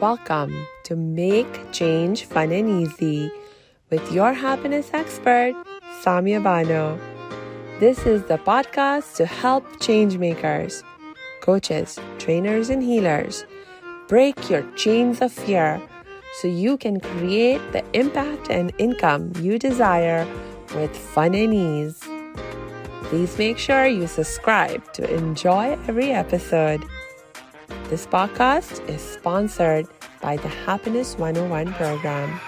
Welcome to Make Change Fun and Easy with your happiness expert, Samia Bano. This is the podcast to help change makers, coaches, trainers, and healers break your chains of fear so you can create the impact and income you desire with fun and ease. Please make sure you subscribe to enjoy every episode. This podcast is sponsored by the Happiness 101 program.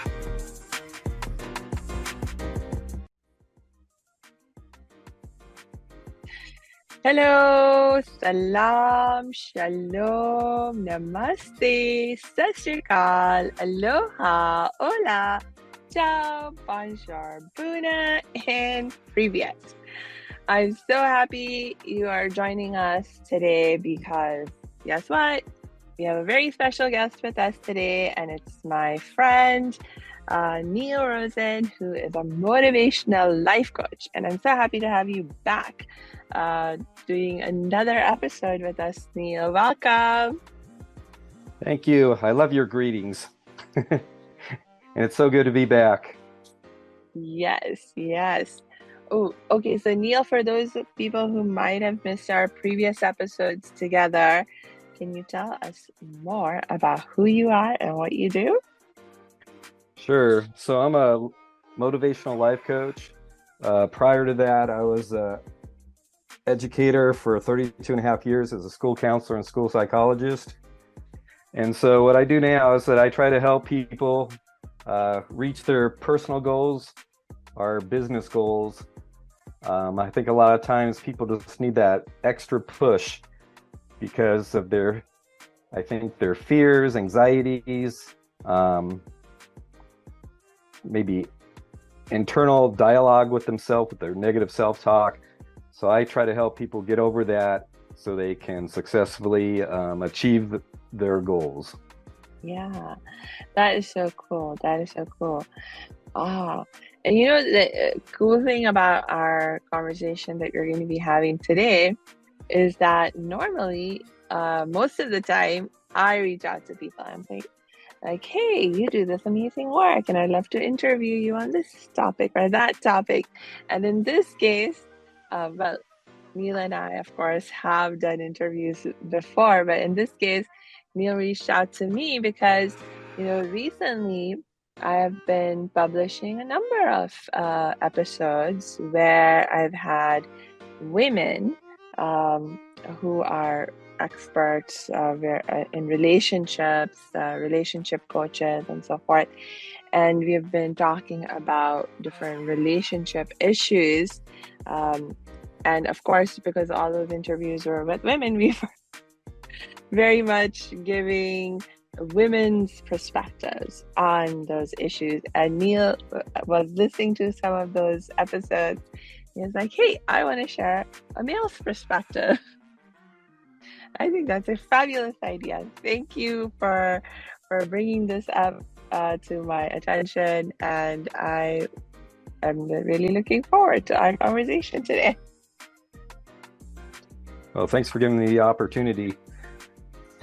Hello, salam, shalom, namaste, sat sri akal, aloha, hola, ciao, bonjour, buna, and privyet. I'm so happy you are joining us today because guess what? We have a very special guest with us today, and it's my friend, Neil Rosen, who is a motivational life coach. And I'm so happy to have you back doing another episode with us, Neil. Welcome. Thank you. I love your greetings. And it's so good to be back. Yes. Oh, okay. So Neil, for those people who might have missed our previous episodes together, can you tell us more about who you are and what you do? Sure. So I'm a motivational life coach. Prior to that, I was an educator for 32 and a half years as a school counselor and school psychologist. And so what I do now is that I try to help people reach their personal goals or business goals. I think a lot of times people just need that extra push because of their fears, anxieties, maybe internal dialogue with themselves, with their negative self-talk. So I try to help people get over that so they can successfully achieve their goals. Yeah, that is so cool. Ah, and you know, the cool thing about our conversation that you're going to be having today is that normally, most of the time, I reach out to people. I'm like, hey, you do this amazing work, and I'd love to interview you on this topic or that topic. And in this case, well, Neil and I, of course, have done interviews before, but in this case, Neil reached out to me because, recently I have been publishing a number of episodes where I've had women who are experts in relationships, relationship coaches, and so forth. And we've been talking about different relationship issues. And of course, because all those interviews were with women, we were very much giving women's perspectives on those issues. And Neil was listening to some of those episodes. He was like, hey, I want to share a male's perspective. I think that's a fabulous idea. Thank you for bringing this up to my attention. And I am really looking forward to our conversation today. Well, thanks for giving me the opportunity.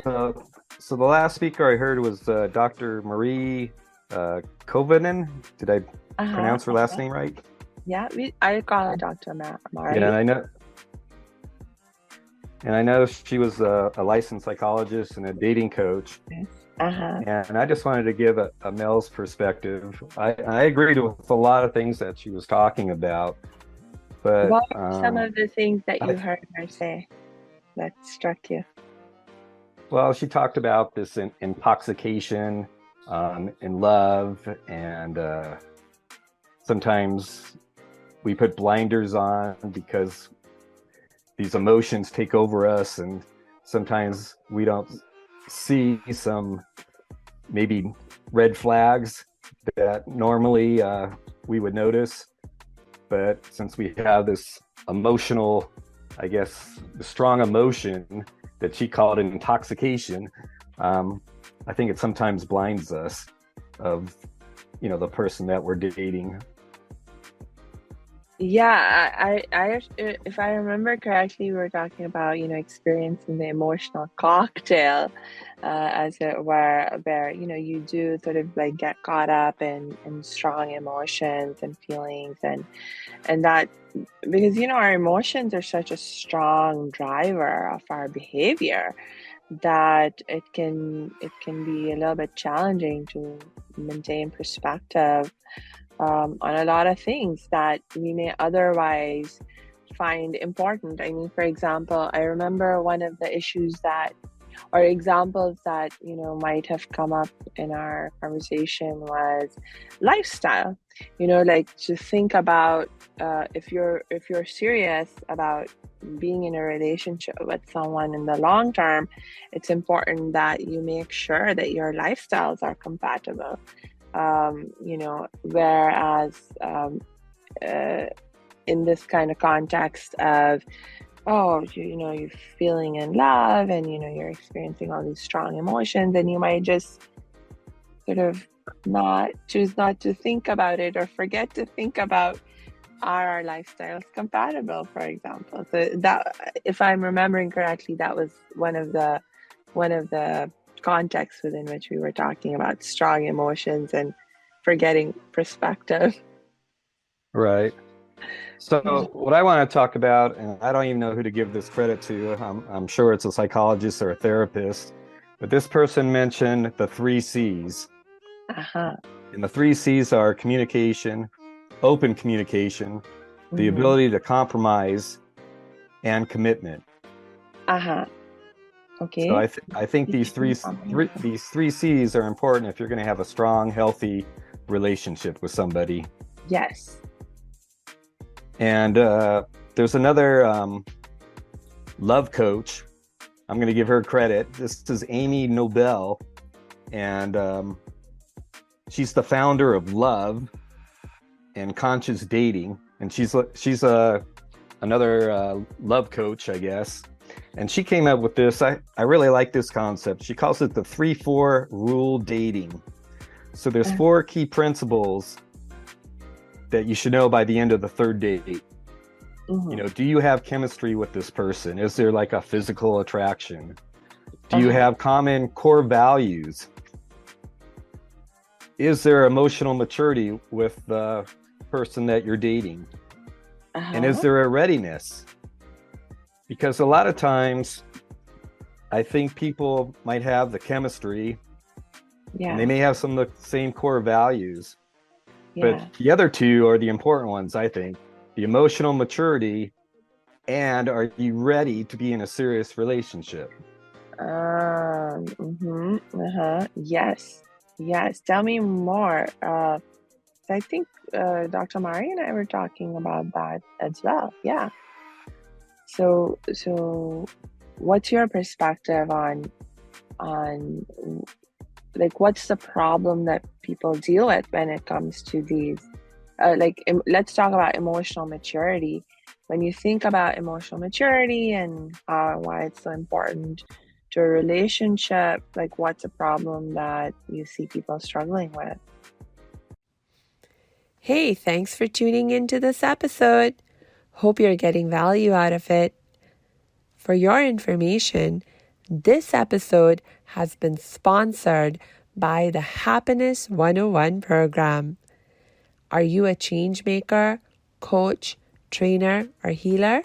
So the last speaker I heard was Dr. Marie Kovanen. Did I pronounce her last name right? Yeah, I call her Dr. Marie. Yeah, and I know she was a licensed psychologist and a dating coach. And I just wanted to give a male's perspective. I agreed with a lot of things that she was talking about. But what were some of the things that you heard her say that struck you? Well, she talked about this intoxication in love, and sometimes we put blinders on because these emotions take over us, and sometimes we don't see some maybe red flags that normally we would notice. But since we have this emotional, I guess, the strong emotion that she called an intoxication, I think it sometimes blinds us of, the person that we're dating. Yeah, if I remember correctly, we were talking about, experiencing the emotional cocktail, as it were, where, you do sort of like get caught up in strong emotions and feelings and that because, our emotions are such a strong driver of our behavior that it can be a little bit challenging to maintain perspective on a lot of things that we may otherwise find important. I mean, for example, I remember one of the issues that, or examples that, might have come up in our conversation was lifestyle. Like to think about if you're serious about being in a relationship with someone in the long term, it's important that you make sure that your lifestyles are compatible. Whereas uh, in this kind of context of, oh, you're feeling in love and, you're experiencing all these strong emotions, and you might just sort of not choose not to think about it or forget to think about are our lifestyles compatible, for example. So that, if I'm remembering correctly, that was one of the contexts within which we were talking about strong emotions and forgetting perspective. Right. Yeah. So what I want to talk about, and I don't even know who to give this credit to. I'm sure it's a psychologist or a therapist, but this person mentioned the three C's. Uh-huh. And the three C's are communication, open communication, the Mm-hmm. ability to compromise, and commitment. Uh-huh. So Okay. I think these Communication, combination. these three C's are important if you're going to have a strong, healthy relationship with somebody. Yes. And there's another love coach. I'm going to give her credit. This is Amy Nobel, and she's the founder of Love and Conscious Dating, and she's another love coach, I guess. And she came up with this. I really like this concept. She calls it the 3-4 rule dating. So there's Uh, four key principles that you should know by the end of the third date. mhm. Do you have chemistry with this person? Is there like a physical attraction? Do you Uh-huh. have common core values? Is there emotional maturity with the person that you're dating? And is Uh-huh. there a readiness? Because a lot of times I think people might have the chemistry and they Yeah. may have some of the same core values, but Yeah. the other two are the important ones, I think. The emotional maturity, and are you ready to be in a serious relationship? Uh-huh. Yes. Yes. Tell me more. I think Dr. Mari and I were talking about that as well. Yeah. So what's your perspective on like what's the problem that people deal with when it comes to these let's talk about emotional maturity. When you think about emotional maturity and why it's so important to a relationship, like what's a problem that you see people struggling with? Hey, thanks for tuning into this episode. Hope you're getting value out of it. For your information, this episode has been sponsored by the Happiness 101 program. Are you a change maker, coach, trainer, or healer?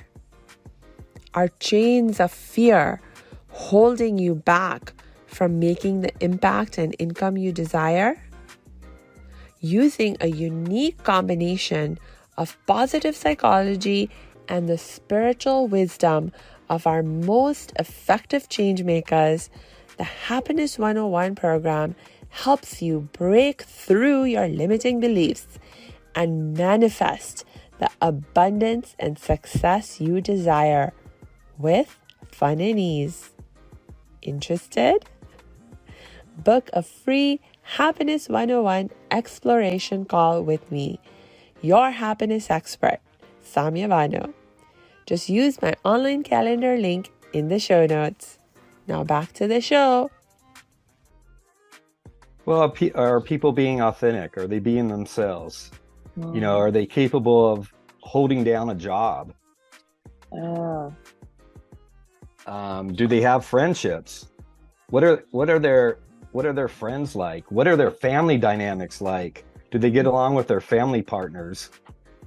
Are chains of fear holding you back from making the impact and income you desire? Using a unique combination of positive psychology and the spiritual wisdom of our most effective change makers, the Happiness 101 program helps you break through your limiting beliefs and manifest the abundance and success you desire with fun and ease. Interested? Book a free Happiness 101 exploration call with me, your happiness expert, Samia Bano. Just use my online calendar link in the show notes. Now back to the show. Well, are people being authentic? Are they being themselves? Mm, Are they capable of holding down a job? Oh, Do they have friendships? What are their friends like? What are their family dynamics like? Do they get along with their family partners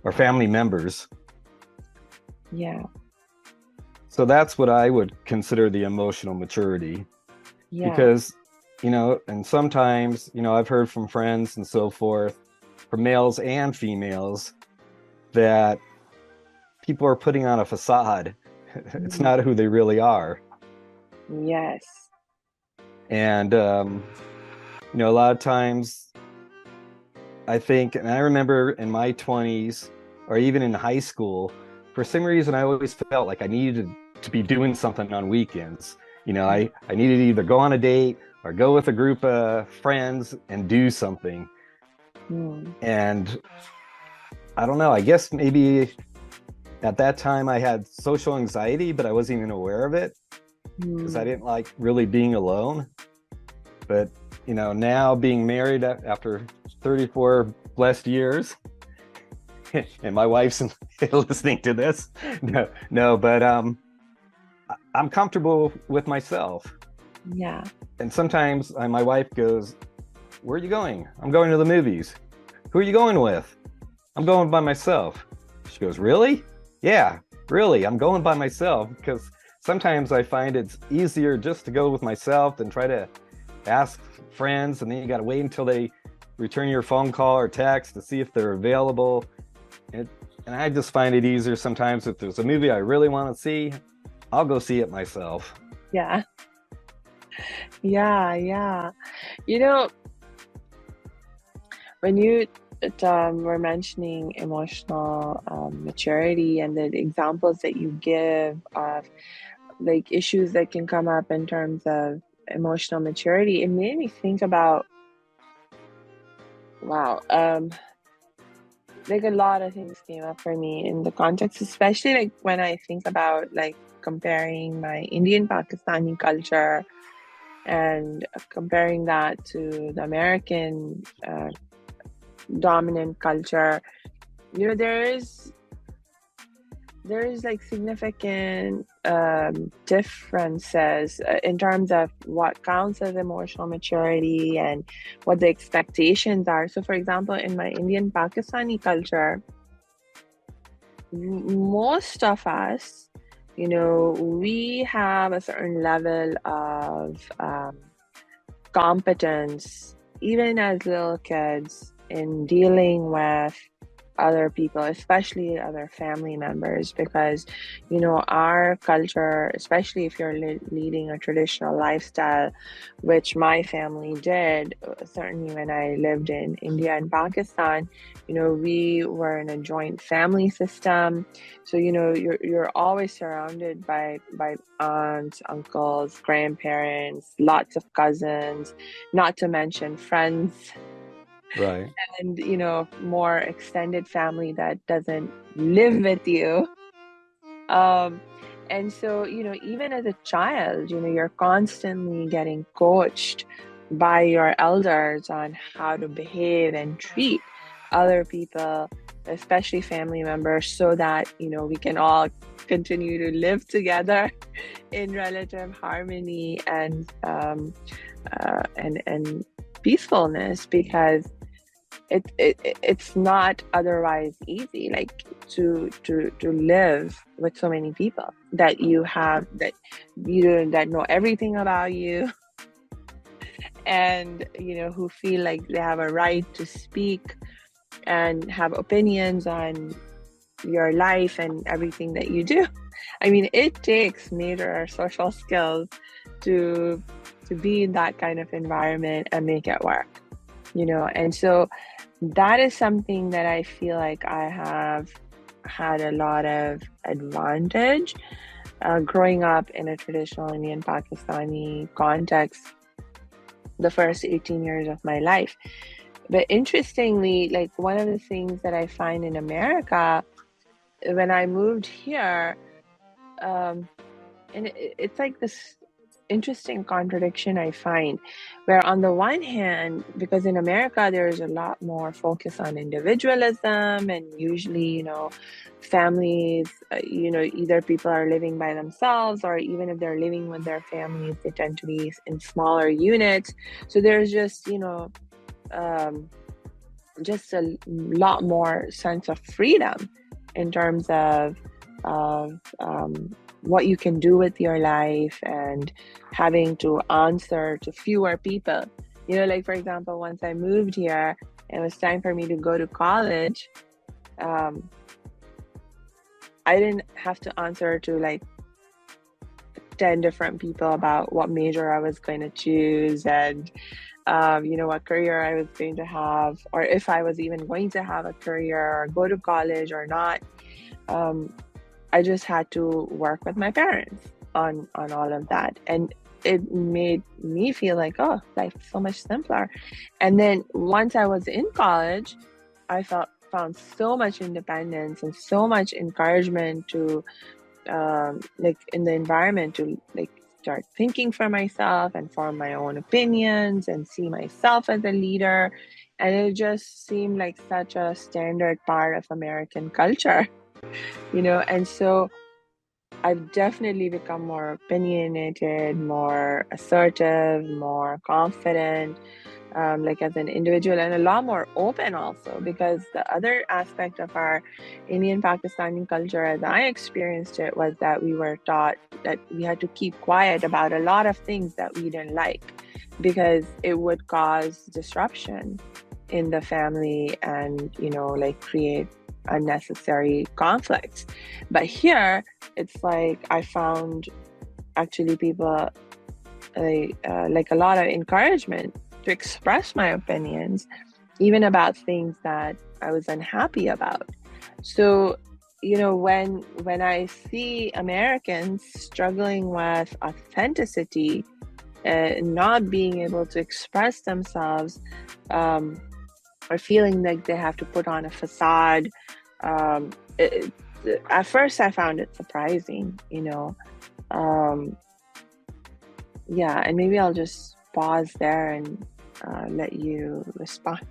or family members? yeah, So that's what I would consider the emotional maturity. yeah. Because, and sometimes, I've heard from friends and so forth, from males and females, that people are putting on a facade. It's not who they really are. Yes. And, a lot of times I think, and I remember in my 20s or even in high school, for some reason, I always felt like I needed to be doing something on weekends. I needed to either go on a date or go with a group of friends and do something. And I don't know, I guess maybe at that time I had social anxiety, but I wasn't even aware of it because I didn't like really being alone. But, now being married after 34 blessed years, and my wife's listening to this. No, but I'm comfortable with myself. Yeah. And sometimes my wife goes, "Where are you going?" "I'm going to the movies." "Who are you going with?" "I'm going by myself." She goes, "Really?" "Yeah, really. I'm going by myself," because sometimes I find it's easier just to go with myself than try to ask friends, and then you got to wait until they return your phone call or text to see if they're available. And I just find it easier sometimes if there's a movie I really want to see, I'll go see it myself. Yeah. Yeah. When you were mentioning emotional maturity and the examples that you give of like issues that can come up in terms of emotional maturity, it made me think about, wow, like a lot of things came up for me in the context, especially like when I think about like comparing my Indian-Pakistani culture and comparing that to the American dominant culture. There is like significant differences in terms of what counts as emotional maturity and what the expectations are. So, for example, in my Indian-Pakistani culture, most of us, we have a certain level of competence, even as little kids, in dealing with other people, especially other family members, because our culture, especially if you're leading a traditional lifestyle, which my family did, certainly when I lived in India and Pakistan, we were in a joint family system. So you're always surrounded by aunts, uncles, grandparents, lots of cousins, not to mention friends, Right. and more extended family that doesn't live with you. And so even as a child, you're constantly getting coached by your elders on how to behave and treat other people, especially family members, so that we can all continue to live together in relative harmony and peacefulness, because it's not otherwise easy, like to live with so many people that that know everything about you, and who feel like they have a right to speak and have opinions on your life and everything that you do. I mean, it takes major social skills to be in that kind of environment and make it work. And so that is something that I feel like I have had a lot of advantage growing up in a traditional Indian-Pakistani context the first 18 years of my life. But interestingly, like one of the things that I find in America, when I moved here, and it's like this interesting contradiction I find, where on the one hand, because in America there's a lot more focus on individualism, and usually, families, either people are living by themselves, or even if they're living with their families, they tend to be in smaller units. So there's um, just a lot more sense of freedom in terms of what you can do with your life, and having to answer to fewer people. Like for example, once I moved here, it was time for me to go to college. Um, I didn't have to answer to like 10 different people about what major I was going to choose, and what career I was going to have, or if I was even going to have a career or go to college or not. I just had to work with my parents on all of that, and it made me feel like, oh, life's so much simpler. And then once I was in college, I found so much independence and so much encouragement to like in the environment, to like start thinking for myself and form my own opinions and see myself as a leader. And it just seemed like such a standard part of American culture. And so I've definitely become more opinionated, more assertive, more confident, like as an individual, and a lot more open also, because the other aspect of our Indian-Pakistani culture, as I experienced it, was that we were taught that we had to keep quiet about a lot of things that we didn't like, because it would cause disruption in the family and, like create unnecessary conflicts. But here, it's like I found actually people like a lot of encouragement to express my opinions, even about things that I was unhappy about. So, when I see Americans struggling with authenticity and not being able to express themselves, or feeling like they have to put on a facade, at first I found it surprising, yeah, and maybe I'll just pause there and let you respond.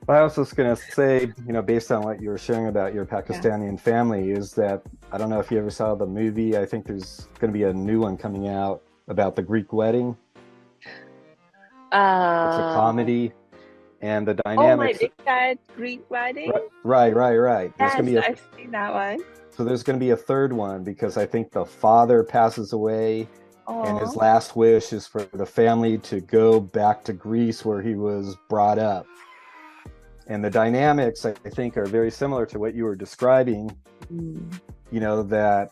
I was just going to say, based on what you were sharing about your Pakistani family, is that I don't know if you ever saw the movie. I think there's going to be a new one coming out about the Greek wedding. It's a comedy, and the dynamics. Oh, my Big Bad Greek Wedding. Right. Yes, I've seen that one. So there's going to be a third one, because I think the father passes away. Aww. And his last wish is for the family to go back to Greece where he was brought up. And the dynamics, I think, are very similar to what you were describing. That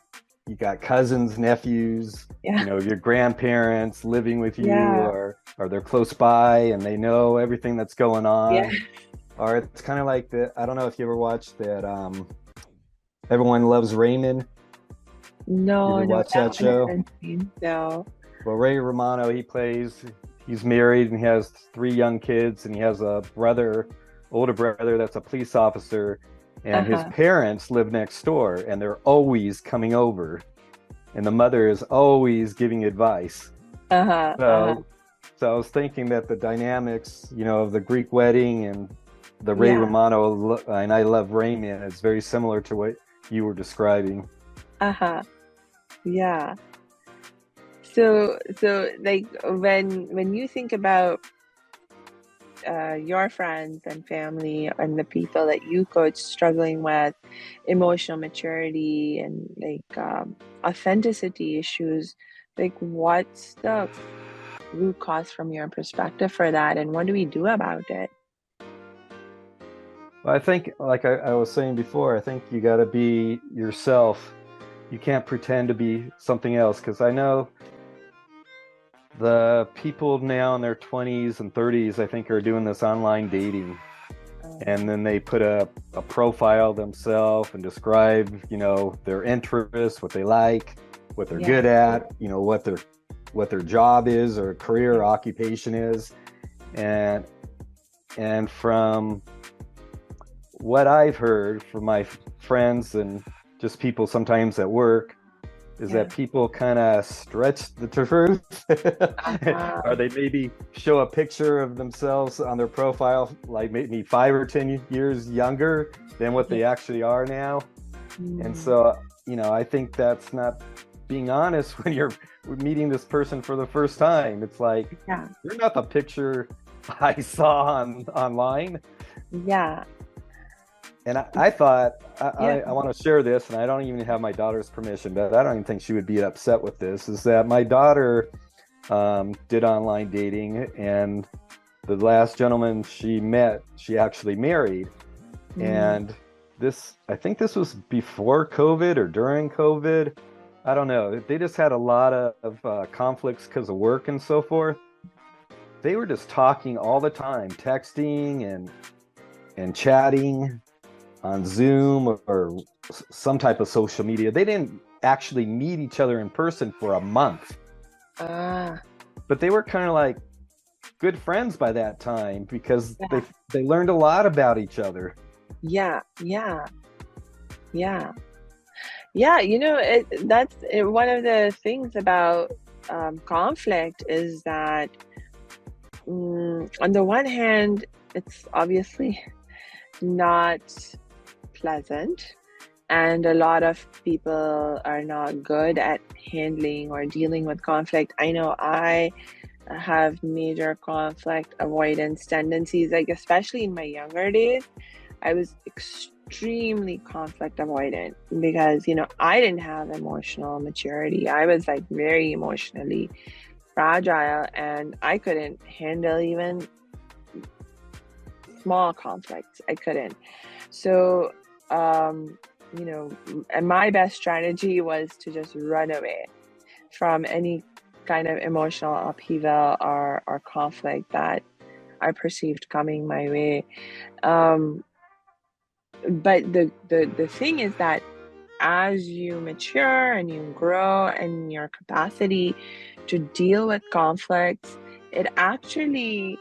you got cousins, nephews, your grandparents living with you, or they're close by and they know everything that's going on. Yeah. Or it's kind of like I don't know if you ever watched that Everyone Loves Raymond. No, you ever watch that show? No. Well, Ray Romano, he's married and he has 3 young kids, and he has a older brother that's a police officer, and his parents live next door, and they're always coming over, and the mother is always giving advice. So I was thinking that the dynamics, of the Greek wedding and the Ray Romano and I Love Raymond is very similar to what you were describing. Yeah. So like when you think about your friends and family and the people that you coach struggling with emotional maturity and like authenticity issues, like what's the root cause from your perspective for that, and what do we do about it? Well, I think, like I was saying before, I think you got to be yourself. You can't pretend to be something else, because I know the people now in their 20s and 30s, I think, are doing this online dating. And then they put a profile themselves and describe, their interests, what they like, what they're good at, what their job is or career or occupation is. And from what I've heard from my friends and just people sometimes at work, is Yeah. that people kind of stretch the truth, or they maybe show a picture of themselves on their profile like maybe 5 or 10 years younger than what they actually are now. And so, I think that's not being honest when you're meeting this person for the first time. It's like, Yeah. you're not the picture I saw online. Yeah. And I thought, Yeah. I want to share this, and I don't even have my daughter's permission, but I don't even think she would be upset with this, is that my daughter did online dating, and the last gentleman she met, she actually married. And I think this was before COVID or during COVID. I don't know. They just had a lot of conflicts because of work and so forth. They were just talking all the time, texting and chatting on Zoom or some type of social media. They didn't actually meet each other in person for a month. But they were kind of like good friends by that time because they learned a lot about each other. Yeah. That's one of the things about conflict is that on the one hand, it's obviously not pleasant, and a lot of people are not good at handling or dealing with conflict. I know I have major conflict avoidance tendencies, like especially in my younger days. I was extremely conflict avoidant because, I didn't have emotional maturity. I was like very emotionally fragile, and I couldn't handle even small conflicts. I couldn't. So, and my best strategy was to just run away from any kind of emotional upheaval or conflict that I perceived coming my way. But the thing is that as you mature and you grow in your capacity to deal with conflicts, it actually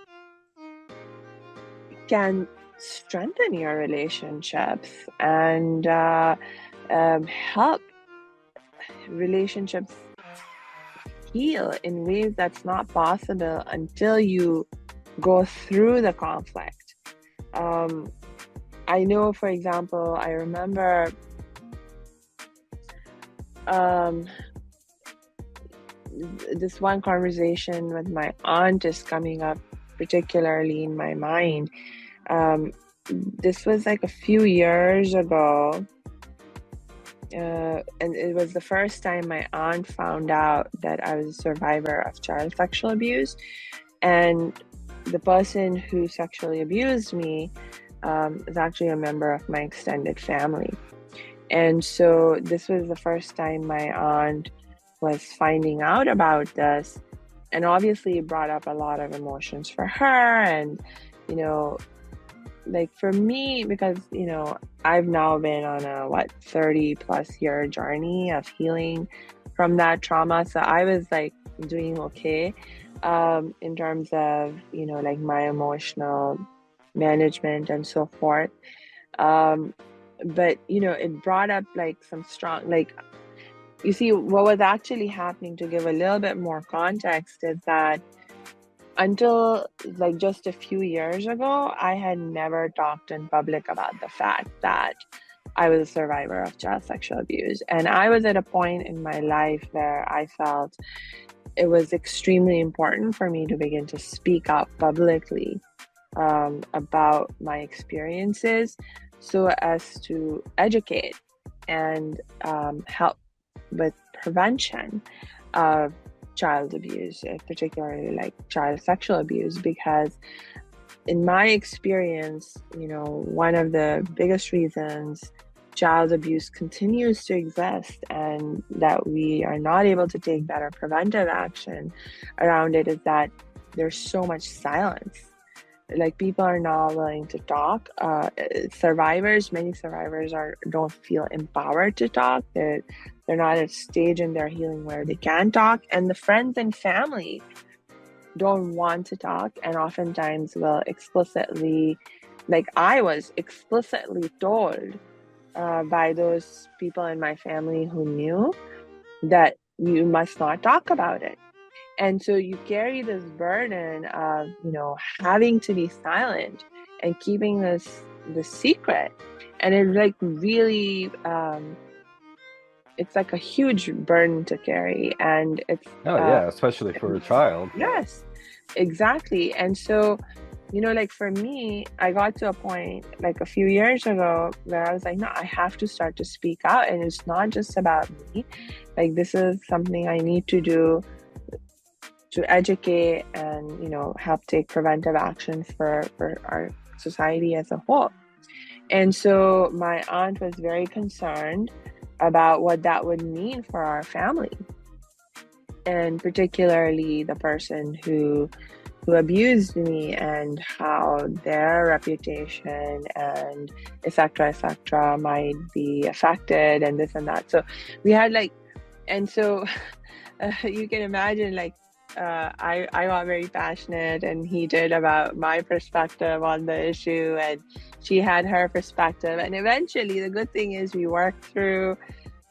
can strengthen your relationships and help relationships heal in ways that's not possible until you go through the conflict. I know, for example, I remember this one conversation with my aunt is coming up particularly in my mind. This was like a few years ago, and it was the first time my aunt found out that I was a survivor of child sexual abuse, and the person who sexually abused me is actually a member of my extended family. And so this was the first time my aunt was finding out about this, and obviously it brought up a lot of emotions for her. And like for me, because I've now been on a 30 plus year journey of healing from that trauma, so I was like doing okay in terms of like my emotional management and so forth. But it brought up like some strong, like, you see, what was actually happening, to give a little bit more context, is that until like just a few years ago, I had never talked in public about the fact that I was a survivor of child sexual abuse. And I was at a point in my life where I felt it was extremely important for me to begin to speak up publicly about my experiences, so as to educate and help with prevention of child abuse, particularly like child sexual abuse. Because in my experience, one of the biggest reasons child abuse continues to exist and that we are not able to take better preventive action around it is that there's so much silence. Like, people are not willing to talk. Many survivors don't feel empowered to talk. They're not at a stage in their healing where they can talk, and the friends and family don't want to talk, and oftentimes will explicitly, like I was explicitly told by those people in my family who knew, that you must not talk about it. And so you carry this burden of, having to be silent and keeping this secret. And it like really, it's like a huge burden to carry. And it's, Oh yeah, especially for a child. yes, exactly. And so, like for me, I got to a point like a few years ago where I was like, no, I have to start to speak out. And it's not just about me. Like, this is something I need to do to educate and, help take preventive actions for our society as a whole. And so my aunt was very concerned about what that would mean for our family, and particularly the person who abused me, and how their reputation and etc might be affected, and this and that. So we had like, and so you can imagine, like, I got very passionate and heated about my perspective on the issue, and she had her perspective. And eventually, the good thing is we worked through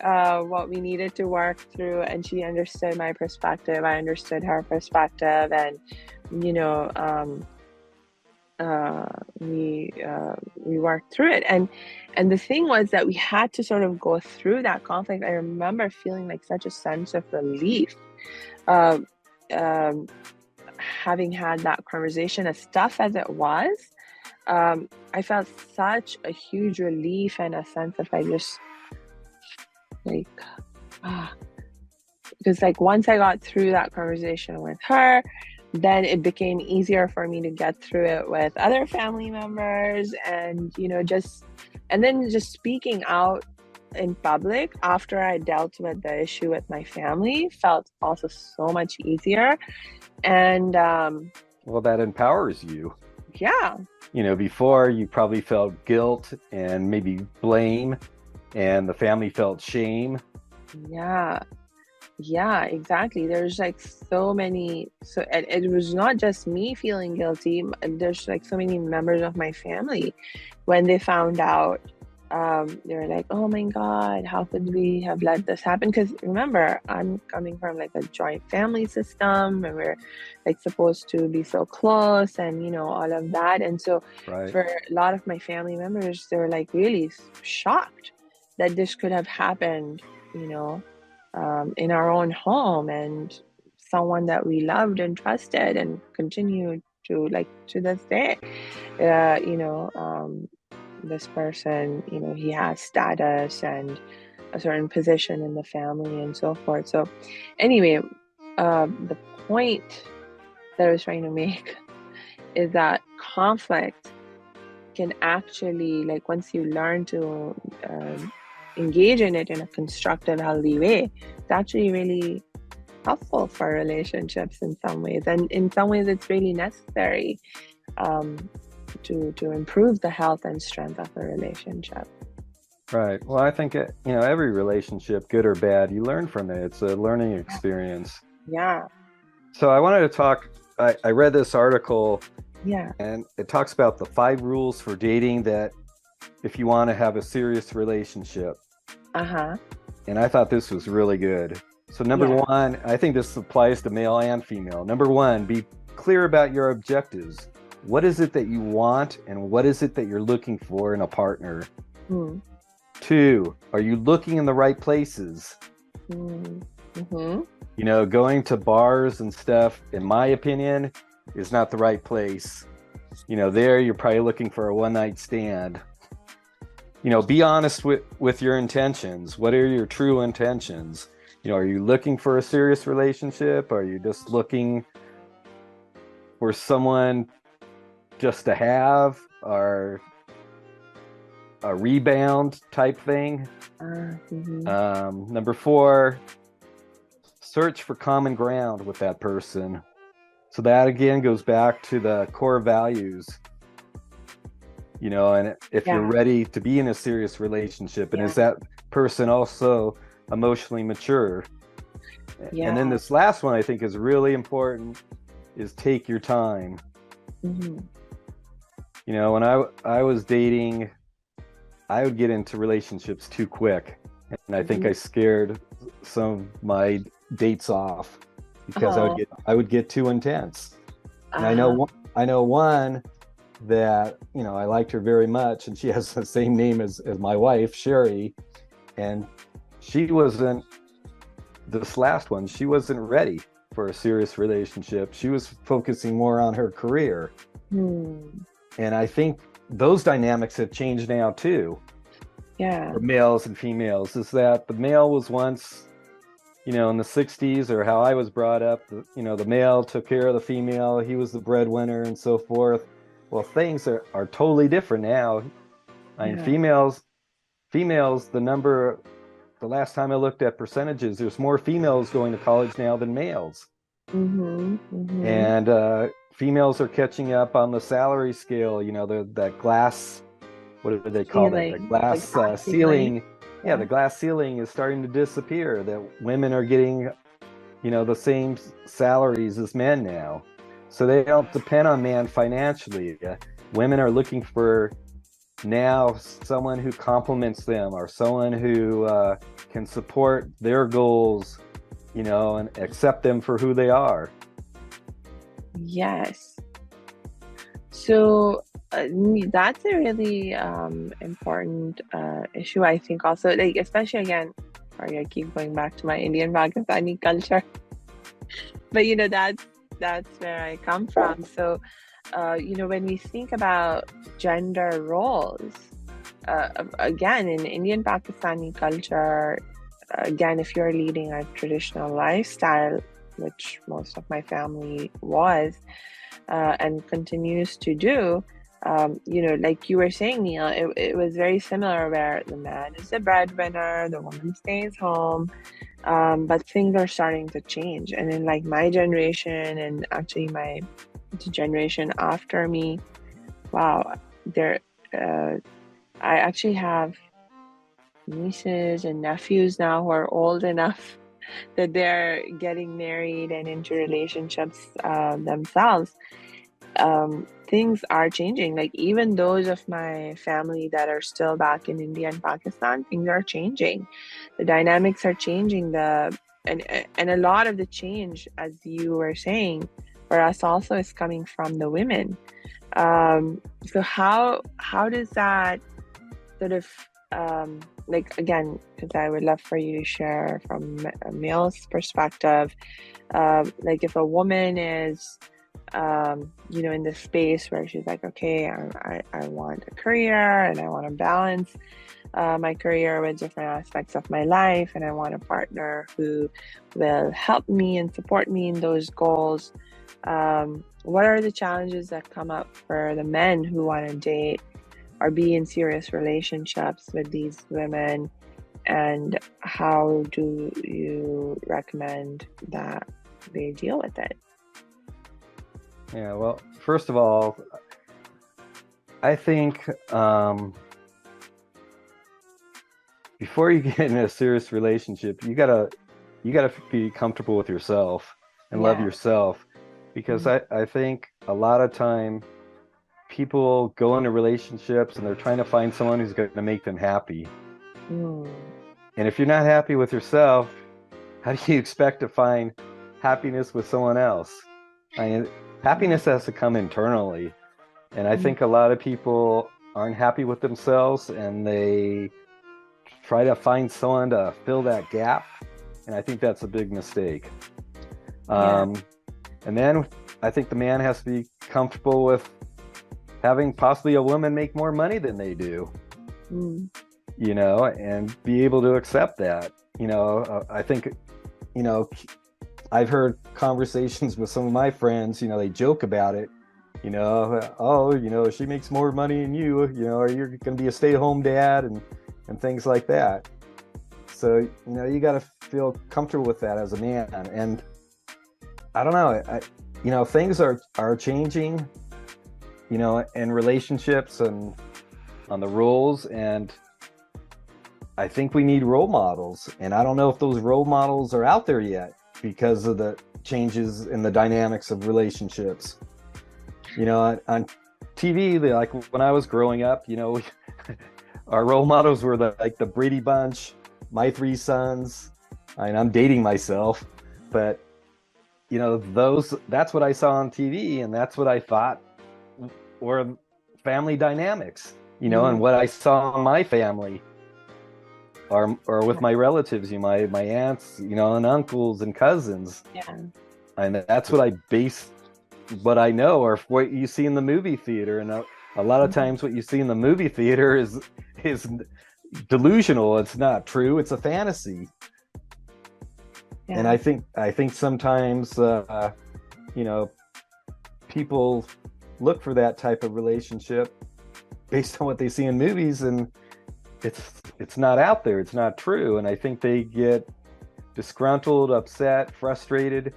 what we needed to work through, and she understood my perspective. I understood her perspective, and we worked through it. And the thing was that we had to sort of go through that conflict. I remember feeling like such a sense of relief. Having had that conversation, as tough as it was, I felt such a huge relief and a sense of because like once I got through that conversation with her, then it became easier for me to get through it with other family members, and just speaking out in public after I dealt with the issue with my family felt also so much easier. And well, that empowers you. Yeah. Before you probably felt guilt and maybe blame, and the family felt shame. Yeah, exactly. There's like so many, and it was not just me feeling guilty. There's like so many members of my family, when they found out, they were like, oh my God, how could we have let this happen? Because remember, I'm coming from like a joint family system, and we're like supposed to be so close, and all of that. And so Right. For a lot of my family members, they were like really shocked that this could have happened, in our own home, and someone that we loved and trusted and continue to, like, to this day. This person, he has status and a certain position in the family and so forth. So anyway, the point that I was trying to make is that conflict can actually, like, once you learn to engage in it in a constructive, healthy way, it's actually really helpful for relationships in some ways, and in some ways it's really necessary to improve the health and strength of a relationship. Right. Well, I think every relationship, good or bad, you learn from it. It's a learning experience. Yeah. So I wanted to talk. I read this article. Yeah. And it talks about the 5 rules for dating that if you want to have a serious relationship. And I thought this was really good. So number 1, I think this applies to male and female. Number 1, be clear about your objectives. What is it that you want, and what is it that you're looking for in a partner? 2, are you looking in the right places? Going to bars and stuff, in my opinion, is not the right place. There you're probably looking for a one-night stand. Be honest with your intentions. What are your true intentions? Are you looking for a serious relationship? Are you just looking for someone just to have, or a rebound type thing? Number 4, search for common ground with that person. So that again goes back to the core values, and if you're ready to be in a serious relationship, and is that person also emotionally mature? And then this last one I think is really important, is take your time. When I was dating, I would get into relationships too quick. And I think I scared some of my dates off because Oh, I would get too intense. And uh-huh. I know one that, I liked her very much, and she has the same name as my wife, Sherry. And she wasn't, this last one, she wasn't ready for a serious relationship. She was focusing more on her career. Hmm. And I think those dynamics have changed now too, Yeah. for males and females, is that the male was once, in the 60s, or how I was brought up, the male took care of the female, he was the breadwinner and so forth. Well, things are totally different now. I mean, Yeah. females, the last time I looked at percentages, there's more females going to college now than males. Mm-hmm. Mm-hmm. And females are catching up on the salary scale, that glass, what do they call that? The Ceiling. The glass glass ceiling. ceiling. Yeah, Yeah. the glass ceiling is starting to disappear, that women are getting, the same salaries as men now. So they don't depend on man financially. Women are looking for now someone who complements them, or someone who can support their goals, and accept them for who they are. Yes. So that's a really important issue, I think. Also, like, especially again, sorry, I keep going back to my Indian-Pakistani culture, but that's where I come from. So, when we think about gender roles, again, in Indian-Pakistani culture, again, if you're leading a traditional lifestyle, which most of my family was, and continues to do, like you were saying, Neil, it was very similar where the man is the breadwinner, the woman stays home, but things are starting to change. And in like my generation, and actually the generation after me, wow, there, I actually have nieces and nephews now who are old enough that they're getting married and into relationships themselves. Things are changing. Like even those of my family that are still back in India and Pakistan, things are changing. The dynamics are changing. And a lot of the change, as you were saying, for us also is coming from the women. So how does that sort of like, again, because I would love for you to share from a male's perspective, like if a woman is in this space where she's like, okay, I want a career and I want to balance my career with different aspects of my life, and I want a partner who will help me and support me in those goals. What are the challenges that come up for the men who want to date or be in serious relationships with these women, and how do you recommend that they deal with it? Yeah, well, first of all, I think before you get in a serious relationship, you gotta be comfortable with yourself and love Yeah. yourself, because I think a lot of time people go into relationships and they're trying to find someone who's going to make them happy. Mm. And if you're not happy with yourself, how do you expect to find happiness with someone else? I mean, happiness has to come internally. And I think a lot of people aren't happy with themselves, and they try to find someone to fill that gap. And I think that's a big mistake. Yeah. And then I think the man has to be comfortable with having possibly a woman make more money than they do, Mm. And be able to accept that. I think, I've heard conversations with some of my friends, they joke about it, oh, she makes more money than you, or you're going to be a stay-at-home dad and things like that. So, you got to feel comfortable with that as a man. And I don't know, things are changing, in relationships and on the rules. And I think we need role models. And I don't know if those role models are out there yet because of the changes in the dynamics of relationships. On TV, when I was growing up, our role models were the Brady Bunch, my 3 sons, and I'm dating myself, but that's what I saw on TV, and that's what I thought were family dynamics, and what I saw in my family or with my relatives, my aunts, and uncles and cousins. Yeah. And that's what I base what I know, or what you see in the movie theater. And a lot of times what you see in the movie theater is delusional. It's not true. It's a fantasy. Yeah. And I think sometimes, people look for that type of relationship based on what they see in movies, and it's not out there. It's not true. And I think they get disgruntled, upset, frustrated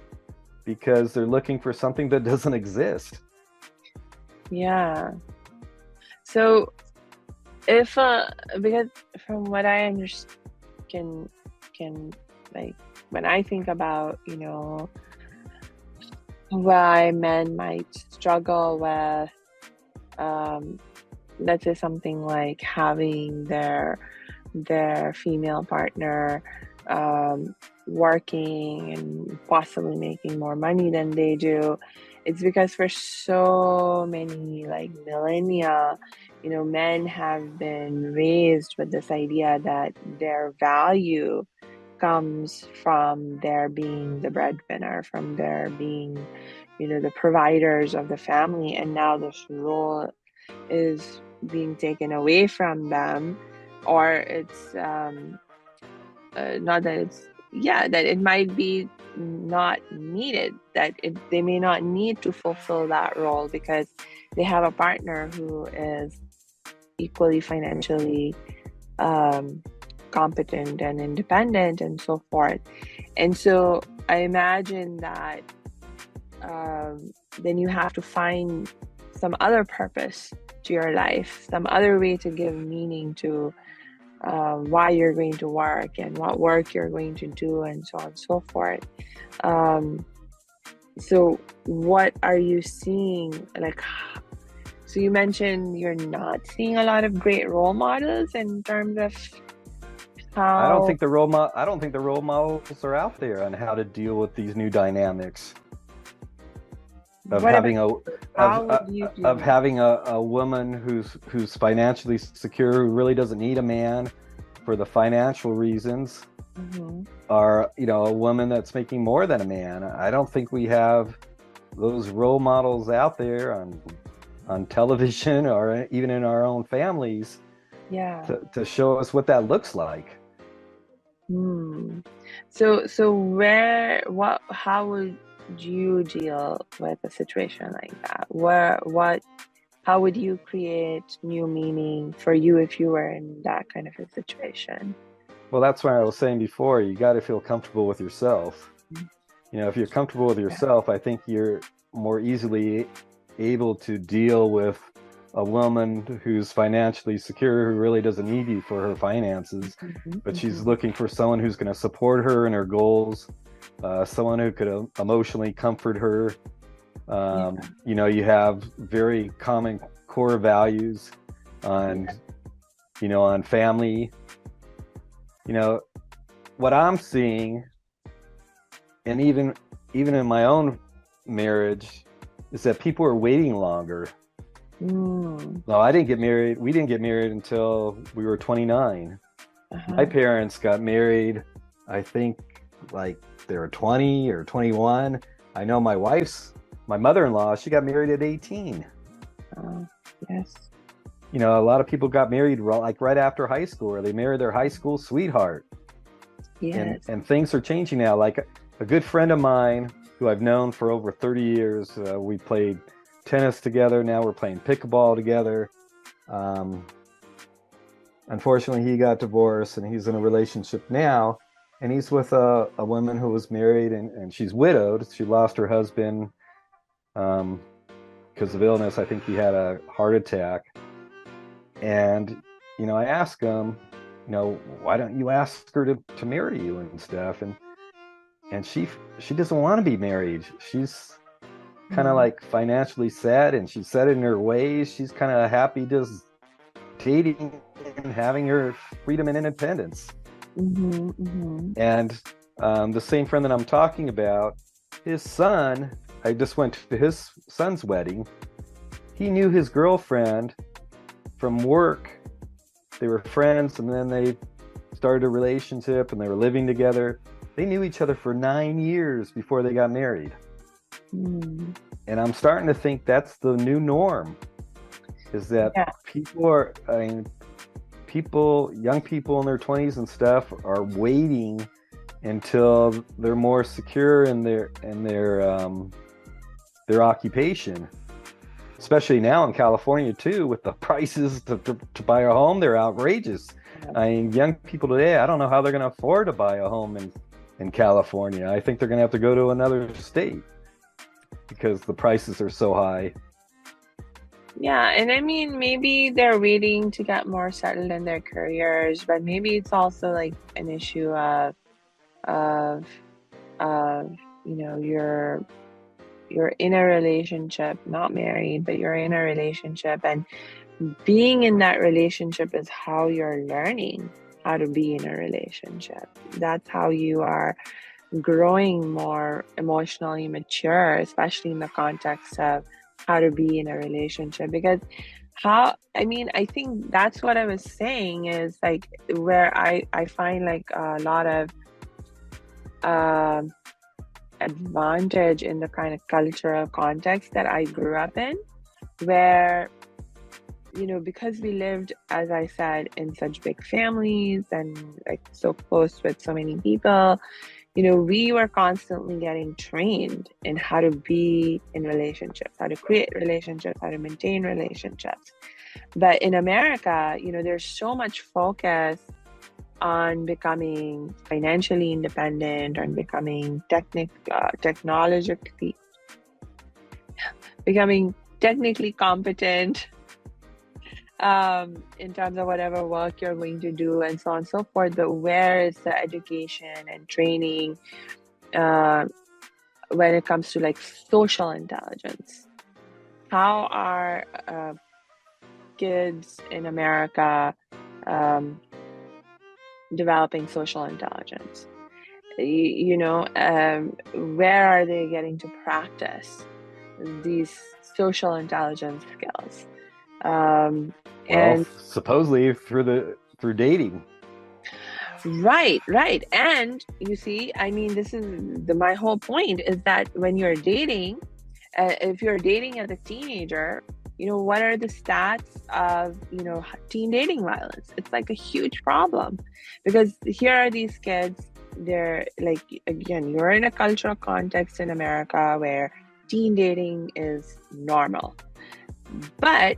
because they're looking for something that doesn't exist. Yeah. So if because from what I understand, can like, when I think about why men might struggle with let's say something like having their female partner working and possibly making more money than they do, it's because for so many millennia, men have been raised with this idea that their value comes from their being the breadwinner, from their being the providers of the family, and now this role is being taken away from them, or it's not that it's that it might be not needed, that they may not need to fulfill that role because they have a partner who is equally financially competent and independent and so forth. And so I imagine that then you have to find some other purpose to your life, some other way to give meaning to why you're going to work and what work you're going to do, and so on and so forth. So what are you seeing? So you mentioned you're not seeing a lot of great role models in terms of how... I don't think the role models are out there on how to deal with these new dynamics of having a woman who's financially secure, who really doesn't need a man for the financial reasons, or a woman that's making more than a man. I don't think we have those role models out there on television or even in our own families to show us what that looks like. So how would you deal with a situation like that? How would you create new meaning for you if you were in that kind of a situation? Well, that's why I was saying before, you got to feel comfortable with yourself. If you're comfortable with yourself, I think you're more easily able to deal with a woman who's financially secure, who really doesn't need you for her finances, but she's looking for someone who's going to support her in her goals, someone who could emotionally comfort her. You have very common core values on family. What I'm seeing, and even in my own marriage, is that people are waiting longer. No, I didn't get married. We didn't get married until we were 29. My parents got married, I think, they were 20 or 21. I know my mother-in-law, she got married at 18. Yes. A lot of people got married right after high school, or they married their high school sweetheart. Yes. And things are changing now. Like a good friend of mine who I've known for over 30 years, we played tennis together. Now we're playing pickleball together. Unfortunately, he got divorced and he's in a relationship now. And he's with a woman who was married, and she's widowed. She lost her husband because of illness. I think he had a heart attack. And, I asked him, why don't you ask her to marry you and stuff? And she doesn't want to be married. She's kind of financially set, and she's set in her ways. She's kind of happy just dating and having her freedom and independence. Mm-hmm, mm-hmm. And the same friend that I'm talking about, his son, I just went to his son's wedding. He knew his girlfriend from work. They were friends, and then they started a relationship, and they were living together. They knew each other for 9 years before they got married. Mm. And I'm starting to think that's the new norm, is that young people in their 20s and stuff are waiting until they're more secure in their occupation. Especially now in California too, with the prices to buy a home, they're outrageous. I mean, young people today, I don't know how they're going to afford to buy a home in California. I think they're going to have to go to another state because the prices are so high. Yeah, and I mean, maybe they're waiting to get more settled in their careers, but maybe it's also like an issue of you know, you're in a relationship, not married, but you're in a relationship, and being in that relationship is how you're learning how to be in a relationship. That's how you are growing more emotionally mature, especially in the context of how to be in a relationship. Because I think that's what I was saying, is like where I find like a lot of advantage in the kind of cultural context that I grew up in, where, you know, because we lived, as I said, in such big families and like so close with so many people, you know, we were constantly getting trained in how to be in relationships, how to create relationships, how to maintain relationships. But in America, you know, there's so much focus on becoming financially independent, on becoming technically competent, in terms of whatever work you're going to do, and so on and so forth. But where is the education and training when it comes to like social intelligence? How are kids in America developing social intelligence? You know, where are they getting to practice these social intelligence skills? And supposedly through dating. Right. And you see, I mean, this is my whole point, is that when you're dating, if you're dating as a teenager, you know, what are the stats of, you know, teen dating violence? It's like a huge problem, because here are these kids, they're like, again, you're in a cultural context in America where teen dating is normal. But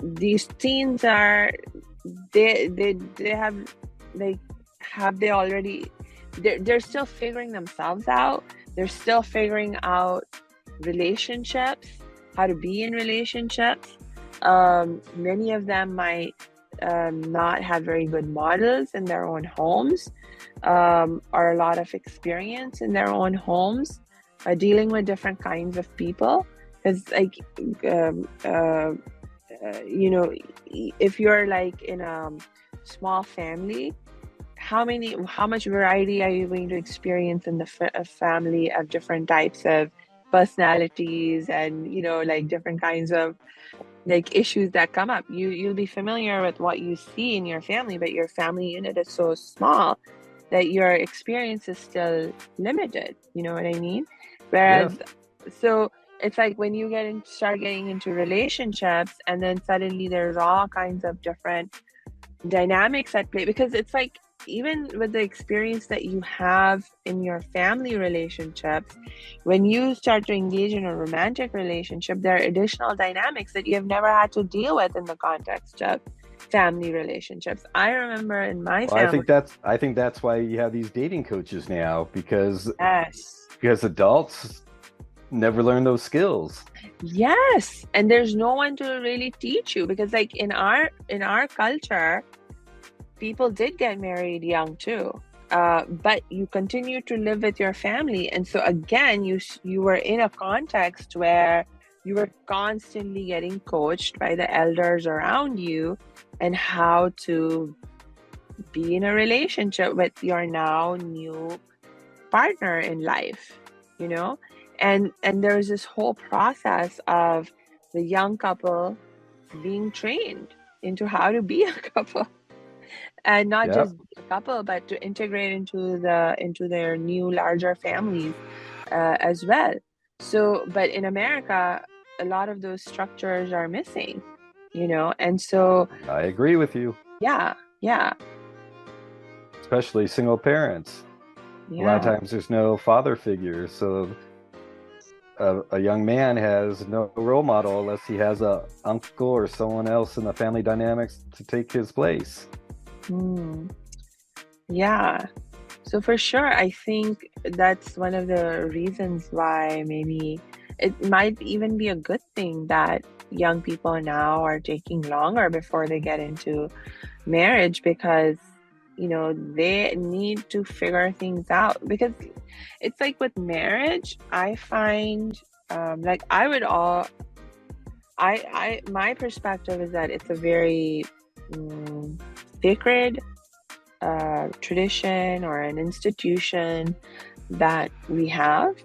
these teens are, they have, like, have they already, they're still figuring themselves out. They're still figuring out relationships, how to be in relationships. Many of them might not have very good models in their own homes, or a lot of experience in their own homes, dealing with different kinds of people. Because like, you know, if you're like in a small family, how much variety are you going to experience in the family of different types of personalities, and, you know, like different kinds of like issues that come up. You'll be familiar with what you see in your family, but your family unit is so small that your experience is still limited. You know what I mean? Whereas, so it's like when you start getting into relationships, and then suddenly there's all kinds of different dynamics at play, because it's like, even with the experience that you have in your family relationships, when you start to engage in a romantic relationship, there are additional dynamics that you have never had to deal with in the context of family relationships. I remember in my family, I think that's why you have these dating coaches now, because yes, adults never learn those skills. Yes, and there's no one to really teach you, because like in our culture, people did get married young too, but you continue to live with your family, and so again, you were in a context where you were constantly getting coached by the elders around you, and how to be in a relationship with your now new partner in life, you know? And there's this whole process of the young couple being trained into how to be a couple, and not Yep. just be a couple, but to integrate into their new larger families as well. So, but in America, a lot of those structures are missing, you know, and so I agree with you, yeah, yeah, especially single parents. A lot of yeah. times there's no father figure, so a young man has no role model unless he has a uncle or someone else in the family dynamics to take his place. Hmm. Yeah. So for sure, I think that's one of the reasons why maybe it might even be a good thing that young people now are taking longer before they get into marriage, because they need to figure things out. Because it's like with marriage, I find like I would all I my perspective is that it's a very sacred tradition or an institution that we have,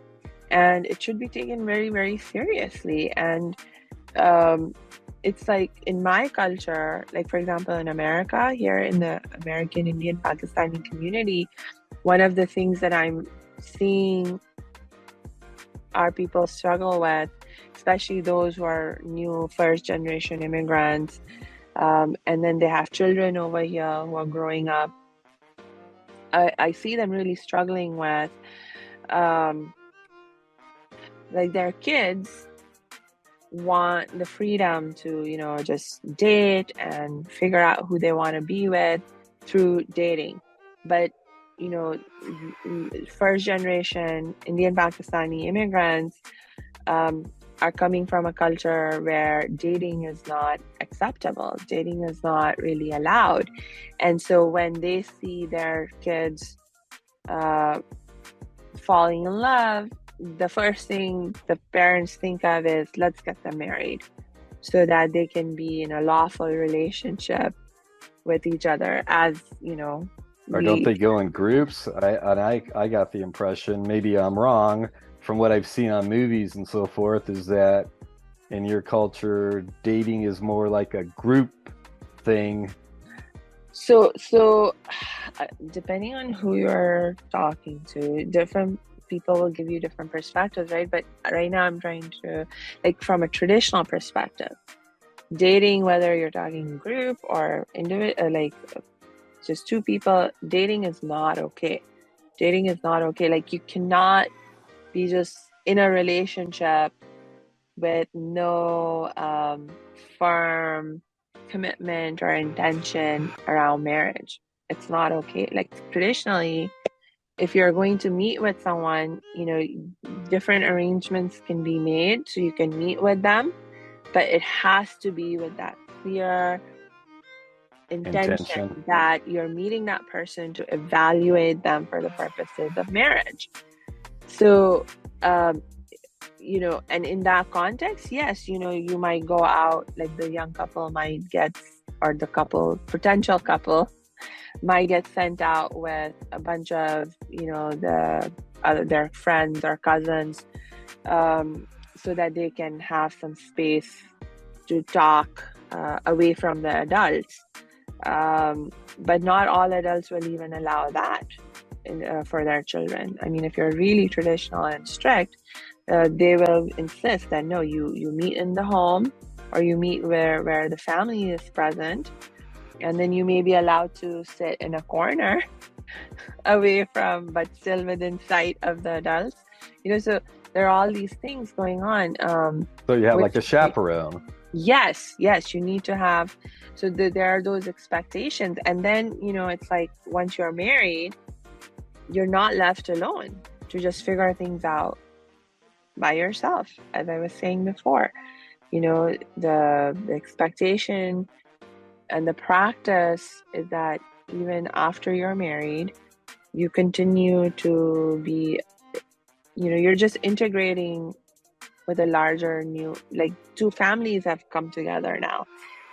and it should be taken very, very seriously. And um, it's like in my culture, like for example, in America, here in the American Indian-Pakistani community, one of the things that I'm seeing our people struggle with, especially those who are new first generation immigrants, and then they have children over here who are growing up. I see them really struggling with um, like their kids want the freedom to, just date and figure out who they want to be with through dating. But, first generation Indian-Pakistani immigrants are coming from a culture where dating is not acceptable, dating is not really allowed. And so when they see their kids falling in love, the first thing the parents think of is, let's get them married so that they can be in a lawful relationship with each other. As Or don't they go in groups? I got the impression, maybe I'm wrong, from what I've seen on movies and so forth, is that in your culture, dating is more like a group thing. So depending on who you're talking to, different people will give you different perspectives, right? But right now I'm trying to, like, from a traditional perspective, dating, whether you're talking group or individual, like just two people, dating is not okay. Dating is not okay. Like, you cannot be just in a relationship with no firm commitment or intention around marriage. It's not okay. Like, traditionally, if you're going to meet with someone, different arrangements can be made so you can meet with them, but it has to be with that clear intention that you're meeting that person to evaluate them for the purposes of marriage. So, and in that context, yes, you might go out, like the young couple might get, or the potential couple might get sent out with a bunch of, their friends or cousins, so that they can have some space to talk away from the adults. But not all adults will even allow that for their children. I mean, if you're really traditional and strict, they will insist that no, you meet in the home, or you meet where the family is present, and then you may be allowed to sit in a corner away from, but still within sight of the adults. So there are all these things going on. So you have like a chaperone. Yes, you need to have. So there are those expectations, and then it's like once you're married, you're not left alone to just figure things out by yourself. As I was saying before, the expectation and the practice is that even after you're married, you continue to be, you're just integrating with a larger new, like, two families have come together now.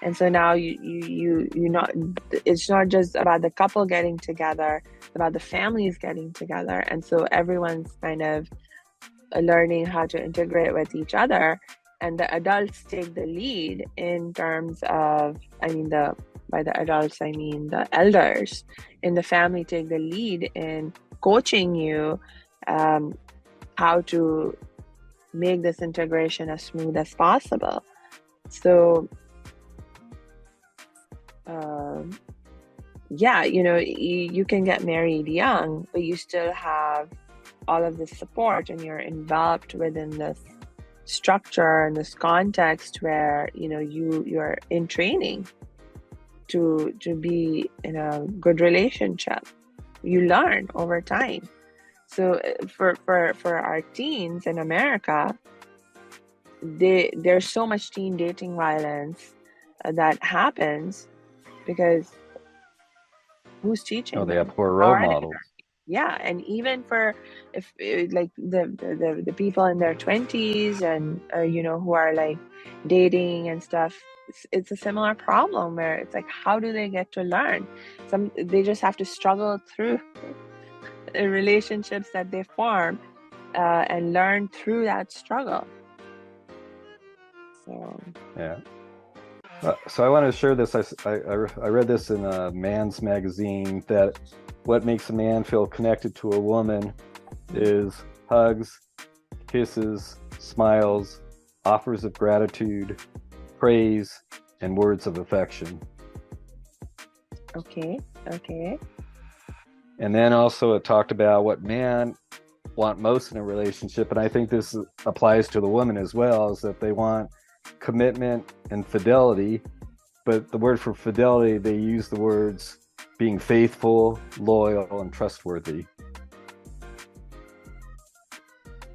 And so now you not, it's not just about the couple getting together, it's about the families getting together. And so everyone's kind of learning how to integrate with each other, and the adults take the lead in terms of, by the adults I mean the elders in the family take the lead in coaching you how to make this integration as smooth as possible. So yeah, you can get married young, but you still have all of this support, and you're enveloped within this structure and this context where you're in training to be in a good relationship. You learn over time. So for our teens in America, there's so much teen dating violence that happens because who's teaching They them? have poor role models. Yeah, and even for if like the people in their 20s and who are like dating and stuff, it's a similar problem where it's like, how do they get to learn? They just have to struggle through relationships that they form and learn through that struggle. So yeah. So I want to share this. I read this in a Man's magazine, that what makes a man feel connected to a woman is hugs, kisses, smiles, offers of gratitude, praise, and words of affection. Okay. And then also it talked about what men want most in a relationship, and I think this applies to the woman as well, is that they want commitment and fidelity. But the word for fidelity, they use the words being faithful, loyal, and trustworthy.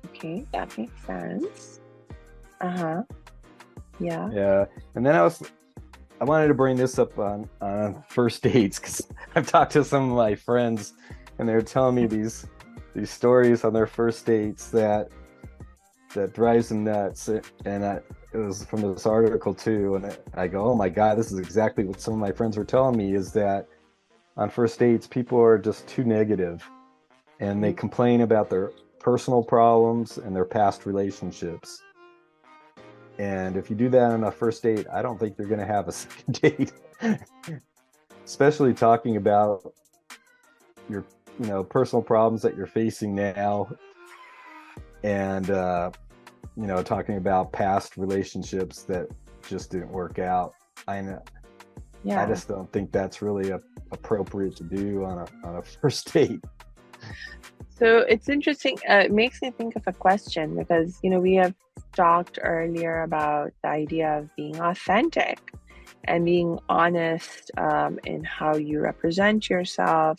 Okay, that makes sense. Yeah. And then I wanted to bring this up on first dates, because I've talked to some of my friends and they're telling me these stories on their first dates that drives them nuts. And it was from this article too, and I go, oh my God, this is exactly what some of my friends were telling me, is that on first dates people are just too negative, and they complain about their personal problems and their past relationships. And if you do that on a first date, I don't think you're going to have a second date. Especially talking about your personal problems that you're facing now, and talking about past relationships that just didn't work out. I just don't think that's really appropriate to do on a first date. So it's interesting. It makes me think of a question, because we have talked earlier about the idea of being authentic and being honest in how you represent yourself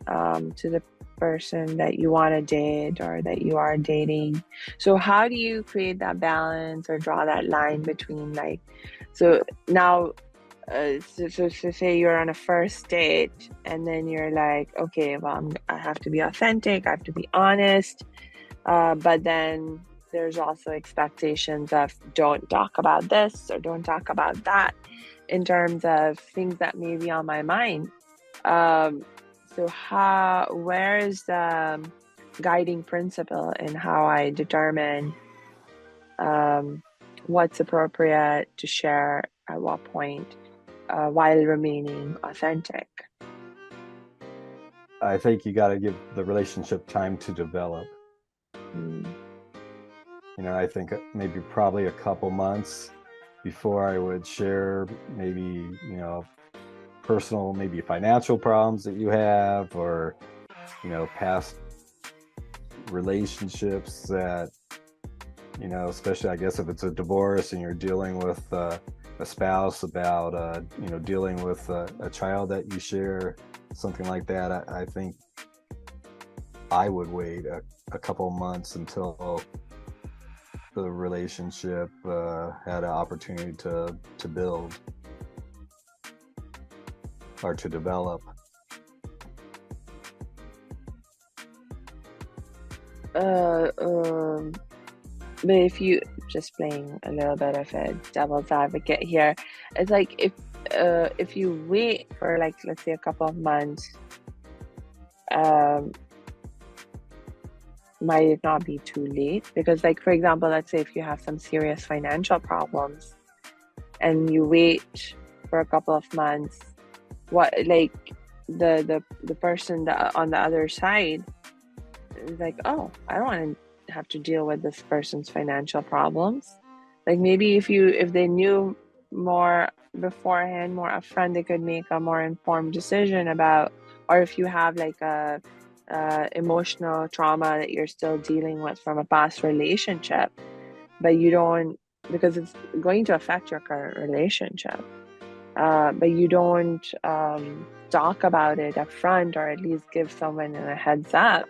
to the person that you want to date or that you are dating. So how do you create that balance or draw that line between, like, so now so say you're on a first date and then you're like, okay, well, I have to be authentic, I have to be honest, but then there's also expectations of don't talk about this or don't talk about that in terms of things that may be on my mind. So where is the guiding principle in how I determine what's appropriate to share at what point while remaining authentic? I think you got to give the relationship time to develop. I think maybe probably a couple months before I would share maybe, personal, maybe financial problems that you have, or, past relationships that, especially I guess if it's a divorce and you're dealing with a spouse about, dealing with a child that you share, something like that. I think I would wait a couple months until the relationship had an opportunity to build or to develop. But if you just playing a little bit of a devil's advocate here, it's like if you wait for like, let's say a couple of months, might it not be too late? Because like, for example, let's say if you have some serious financial problems and you wait for a couple of months, what, like the person on the other side is like, oh, I don't want to have to deal with this person's financial problems. Like maybe if they knew more beforehand, more upfront, they could make a more informed decision about, or if you have like a emotional trauma that you're still dealing with from a past relationship, but you don't, because it's going to affect your current relationship, but you don't talk about it up front, or at least give someone a heads up,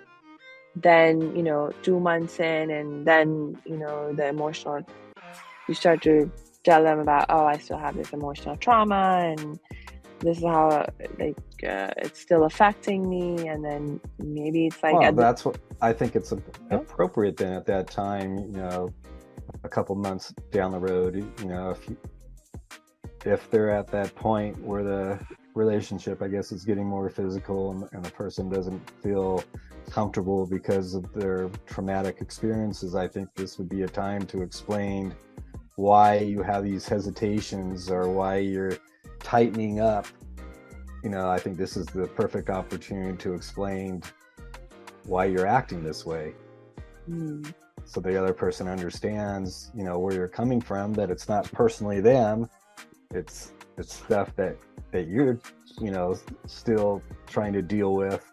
then 2 months in, and then the emotional, you start to tell them about, oh, I still have this emotional trauma, and this is how it's still affecting me. And then maybe it's like, well, that's what I think it's appropriate then at that time, a couple months down the road, if they're at that point where the relationship, I guess, is getting more physical, and the person doesn't feel comfortable because of their traumatic experiences, I think this would be a time to explain why you have these hesitations or why you're tightening up. I think this is the perfect opportunity to explain why you're acting this way. So the other person understands, where you're coming from, that it's not personally them, it's stuff that you're, still trying to deal with.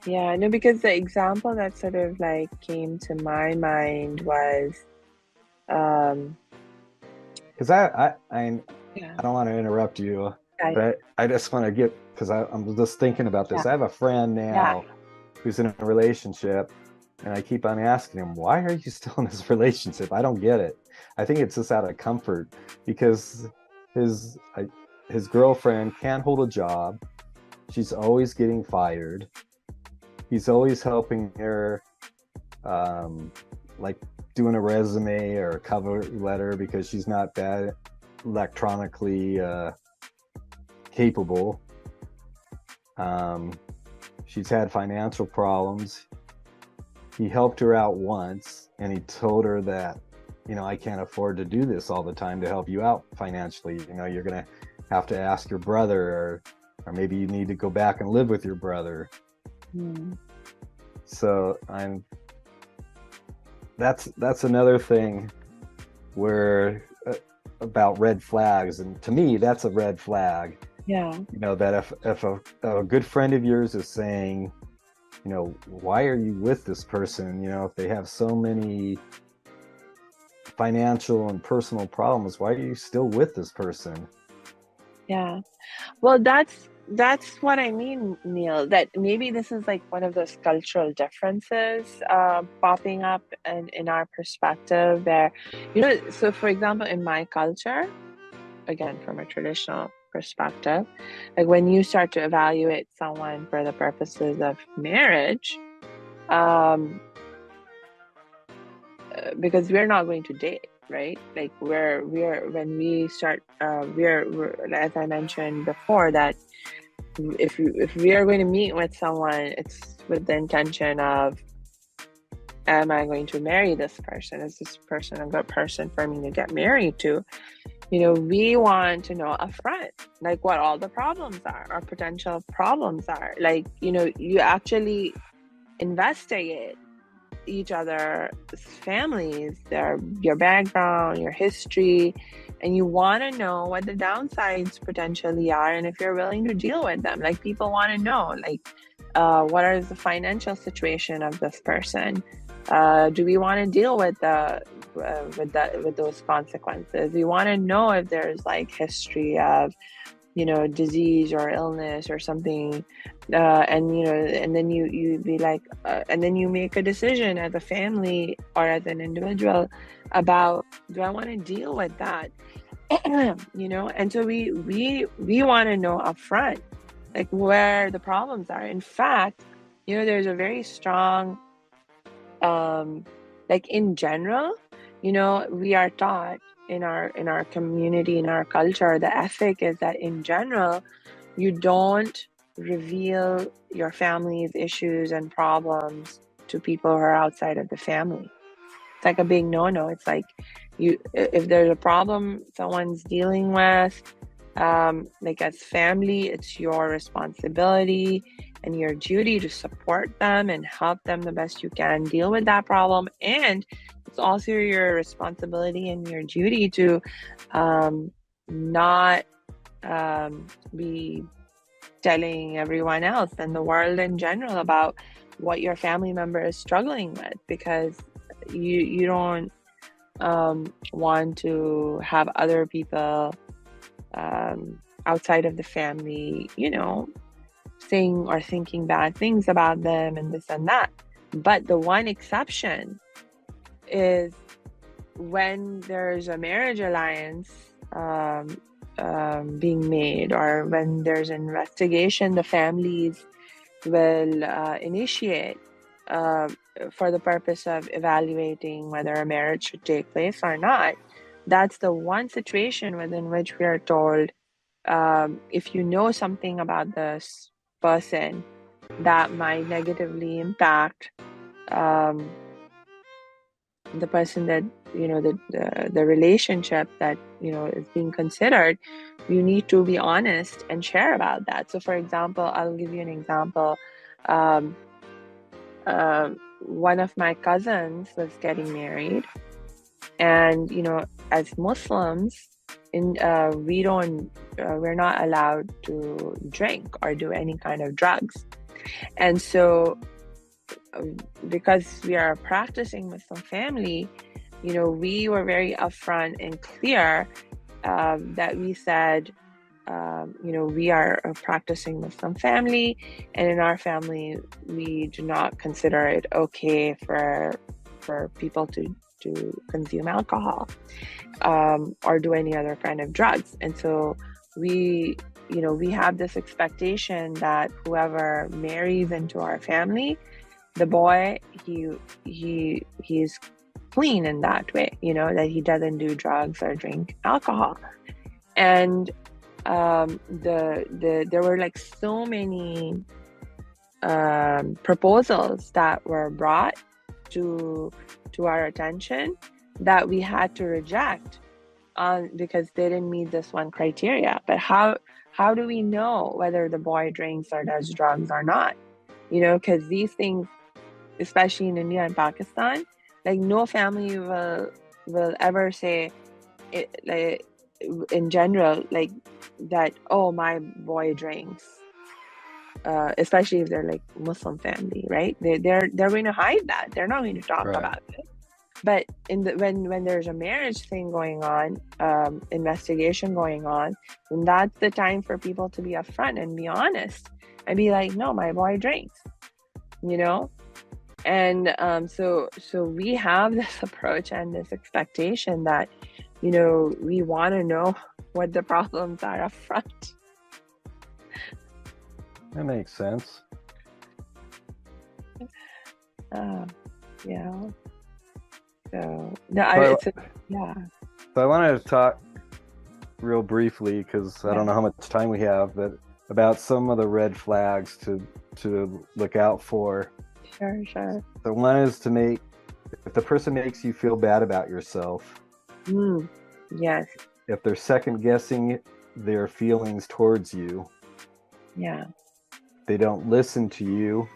Yeah, no, because the example that sort of like came to my mind was, because I don't want to interrupt you, but I just want to get, because I'm just thinking about this. I have a friend now who's in a relationship, and I keep on asking him, why are you still in this relationship? I don't get it. I think it's just out of comfort, because his girlfriend can't hold a job. She's always getting fired. He's always helping her, like doing a resume or a cover letter, because she's not that electronically capable. She's had financial problems. He helped her out once, and he told her that, I can't afford to do this all the time to help you out financially. You're going to have to ask your brother, or maybe you need to go back and live with your brother. So that's another thing where about red flags, and to me that's a red flag. That if a good friend of yours is saying, why are you with this person, if they have so many financial and personal problems, why are you still with this person? Well, that's what I mean, Neil, that maybe this is like one of those cultural differences popping up in our perspective there. So for example, in my culture, again, from a traditional perspective, like when you start to evaluate someone for the purposes of marriage, because we're not going to date, right? Like when we start, we're as I mentioned before, that if we are going to meet with someone, it's with the intention of, am I going to marry this person? Is this person a good person for me to get married to? We want to know upfront, like what all the problems are, or potential problems are. Like, you actually investigate each other's families, your background, your history, and you want to know what the downsides potentially are, and if you're willing to deal with them. Like, people want to know, like, what is the financial situation of this person? Do we want to deal with those consequences? We want to know if there's like history of disease or illness or something, and then you be like, and then you make a decision as a family or as an individual about, do I want to deal with that? And so we want to know upfront, like, where the problems are. In fact, there's a very strong, like in general, we are taught in our community, in our culture, the ethic is that in general, you don't reveal your family's issues and problems to people who are outside of the family. It's like a big no-no. It's like if there's a problem someone's dealing with, like as family, it's your responsibility and your duty to support them and help them the best you can deal with that problem. And it's also your responsibility and your duty to not be telling everyone else and the world in general about what your family member is struggling with, because you don't want to have other people outside of the family, saying or thinking bad things about them and this and that. But the one exception is when there's a marriage alliance being made, or when there's an investigation the families will initiate for the purpose of evaluating whether a marriage should take place or not. That's the one situation within which we are told, if you know something about this person that might negatively impact the person that the relationship that is being considered, you need to be honest and share about that. So for example, I'll give you an example. One of my cousins was getting married, and as Muslims, we're not allowed to drink or do any kind of drugs. And so because we are a practicing Muslim family, we were very upfront and clear that we said, we are a practicing Muslim family, and in our family, we do not consider it okay for people to consume alcohol or do any other kind of drugs. And so we have this expectation that whoever marries into our family, the boy, he's clean in that way, that he doesn't do drugs or drink alcohol. And there were like so many proposals that were brought to our attention that we had to reject because they didn't meet this one criteria. But how do we know whether the boy drinks or does drugs or not? Because these things, especially in India and Pakistan, like no family will ever say it, like, in general, like that, oh, my boy drinks, especially if they're like Muslim family, right? They're going to hide that. They're not going to talk about it. But when there's a marriage thing going on, investigation going on, then that's the time for people to be upfront and be honest and be like, no, my boy drinks, And so we have this approach and this expectation that, we want to know what the problems are up front. That makes sense. Yeah. So, yeah. So I wanted to talk real briefly, because I don't know how much time we have, but about some of the red flags to look out for. Sure. The one is if the person makes you feel bad about yourself. Yes. If they're second guessing their feelings towards you. Yeah. They don't listen to you.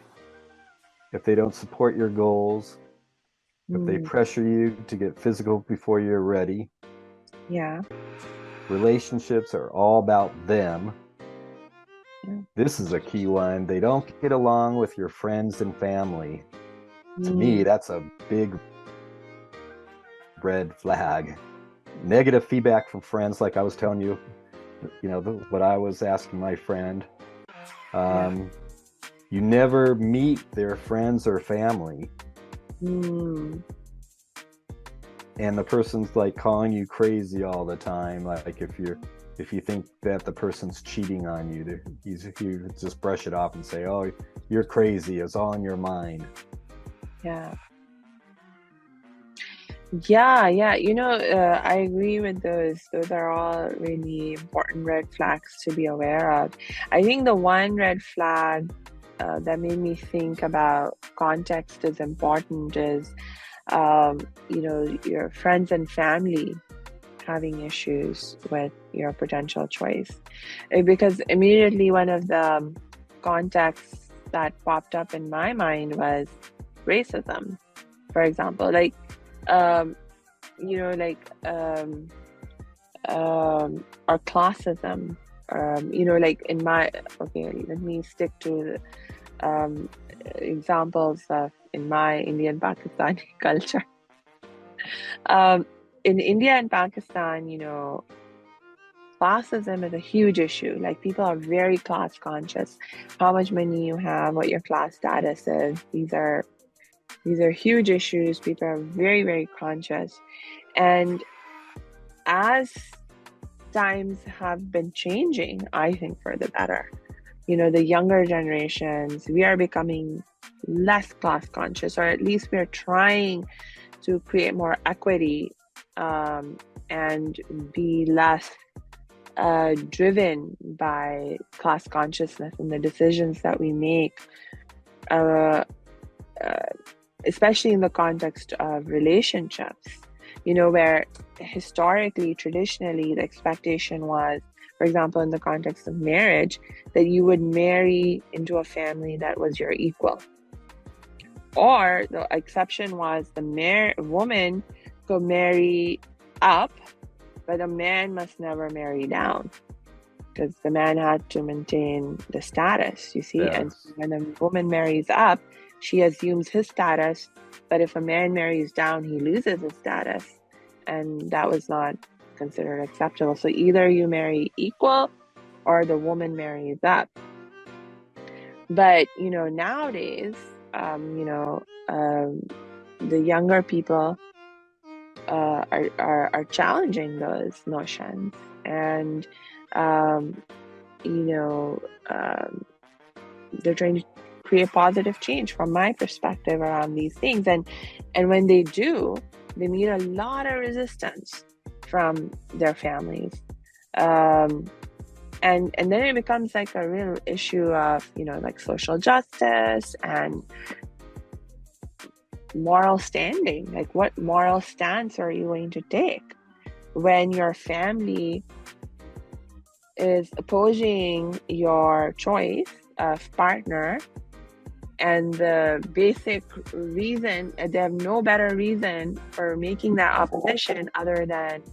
If they don't support your goals. If they pressure you to get physical before you're ready. Yeah. Relationships are all about them. Yeah. This is a key one. They don't get along with your friends and family. To me, that's a big red flag. Negative feedback from friends, like I was telling you, what I was asking my friend. You never meet their friends or family. And the person's like calling you crazy all the time. Like if you think that the person's cheating on you, you just brush it off and say, oh, you're crazy. It's all in your mind. Yeah. Yeah. I agree with those. Those are all really important red flags to be aware of. I think the one red flag that made me think about context is important is, your friends and family having issues with your potential choice. Because immediately one of the contexts that popped up in my mind was racism, for example. Like, um, or classism. Like in my, okay, let me stick to um, examples of in my Indian-Pakistani culture. In India and Pakistan, classism is a huge issue. Like, people are very class conscious. How much money you have, what your class status is. These are huge issues. People are very, very conscious. And as times have been changing, I think for the better. The younger generations, we are becoming less class conscious, or at least we're trying to create more equity, and be less driven by class consciousness in the decisions that we make, uh, especially in the context of relationships, where historically, traditionally, the expectation was, for example, in the context of marriage, that you would marry into a family that was your equal. Or the exception was the woman could marry up, but a man must never marry down, because the man had to maintain the status, you see. Yes. And when a woman marries up, she assumes his status, but if a man marries down, he loses his status, and that was not considered acceptable. So either you marry equal or the woman marries up. But nowadays, the younger people are challenging those notions, and they're trying to create positive change, from my perspective, around these things. And when they do, they meet a lot of resistance from their families. And then it becomes like a real issue of, like social justice and moral standing. Like, what moral stance are you going to take when your family is opposing your choice of partner, and the basic reason, they have no better reason for making that opposition other than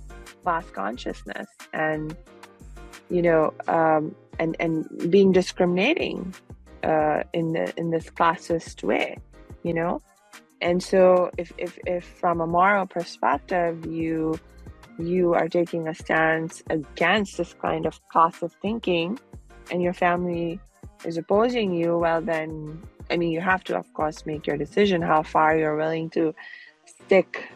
class consciousness, and and being discriminating in this classist way, and so if from a moral perspective you are taking a stance against this kind of classist thinking, and your family is opposing you, well then, you have to, of course, make your decision how far you're willing to stick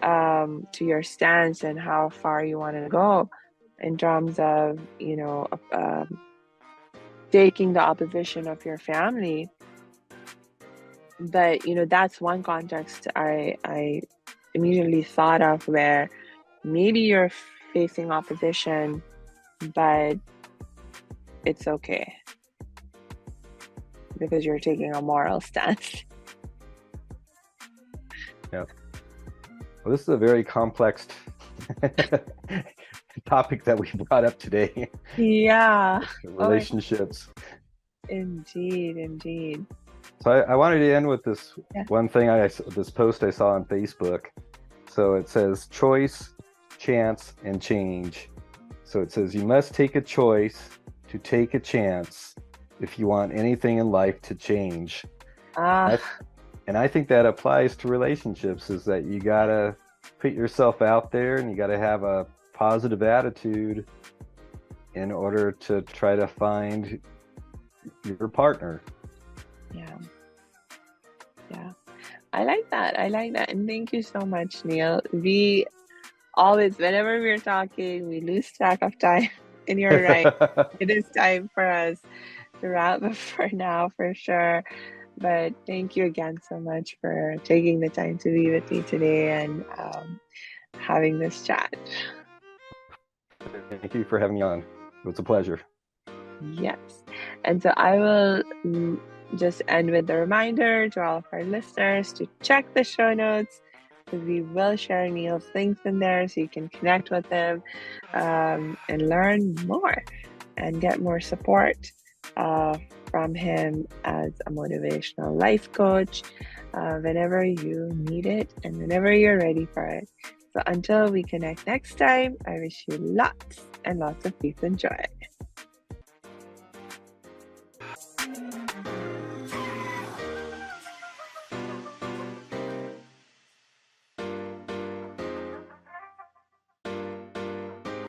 to your stance, and how far you want to go in terms of taking the opposition of your family. But that's one context I immediately thought of, where maybe you're facing opposition, but it's okay because you're taking a moral stance. Yeah. Well, this is a very complex topic that we brought up today. Yeah. Relationships. Indeed. So I wanted to end with this one thing, this post I saw on Facebook. So it says choice, chance, and change. So it says you must take a choice to take a chance if you want anything in life to change. And I think that applies to relationships, is that you gotta put yourself out there, and you gotta have a positive attitude in order to try to find your partner. Yeah. I like that. And thank you so much, Neil. We always, whenever we're talking, we lose track of time. And you're right. It is time for us to wrap up for now, for sure. But thank you again so much for taking the time to be with me today and having this chat. Thank you for having me on. It was a pleasure. Yes. And so I will just end with a reminder to all of our listeners to check the show notes, because we will share Neil's links in there so you can connect with him and learn more and get more support from him as a motivational life coach whenever you need it and whenever you're ready for it. So until we connect next time, I wish you lots and lots of peace and joy.